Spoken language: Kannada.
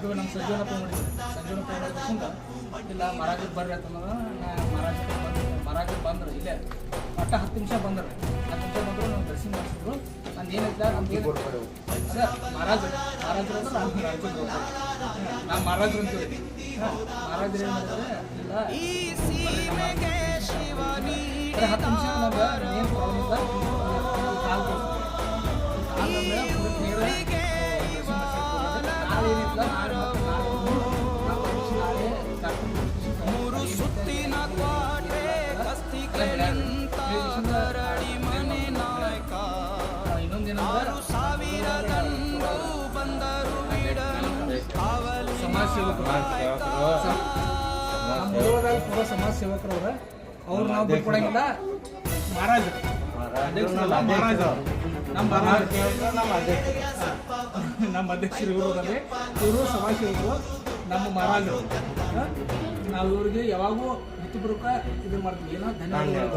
ಅದು ನಮ್ಮ ಸಂಜೀವನಪ್ಪ ಮಾಡಿದ್ರು. ಸಂಜೀವನಪ್ಪ ಮಾಡಿದ್ರಿಂದ ಇಲ್ಲ ಮರಾಜ್ ಬರ್ರಿ ಅಂತಂದ್ರೆ ಮರಾಜ್ ಬಂದ್ರು ಇಲ್ಲೇ ಒಟ್ಟು 10 ನಿಮಿಷ ಬಂದರು. 10 ನಿಮಿಷ ಬಂದರು ನಾವು ಡ್ರೆಸ್ಸಿಂಗ್ ಮಾಡಿಸಿದ್ರು. ನಾನು ಏನಿಲ್ಲ ನಮ್ಗೆ ಸರ್ ಮಹಾರಾಜರು ಅಂದ್ರೆ ನಾವು ಮಹಾರಾಜರು ಅಂತೀವಿ. ಮಹಾರಾಜರು ಏನು ಮಾಡ್ತಾರೆ ಇಲ್ಲ 10 ನಿಮಿಷ ನಮ್ಗೆ ಏನು ಪ್ರಾಬ್ಲಮ್ ಇಲ್ಲ ಕಾಲು ಸಮಾಜ ಸೇವಕರು ಪೂರ್ವ ಸಮಾಜ ಸೇವಕರವ್ರ ಅವ್ರು ನಾವು ಬಿಟ್ಕೊಡಂಗಿಲ್ಲ. ಮಹಾರಾಜರು ನಮ್ಮ ಅಧ್ಯಕ್ಷರು ಇವರು ಅದೇ ಇವರು ಸಮಾಜ ಸೇವಕರು ನಮ್ಮ ಮಹಾರಾಜರು. ನಾವು ಇವ್ರಿಗೆ ಯಾವಾಗೂ ಹಿತಪೂರ್ವಕ ಇದು ಮಾಡ್ತೀವಿ. ಏನೋ ಧನ್ಯವಾದ.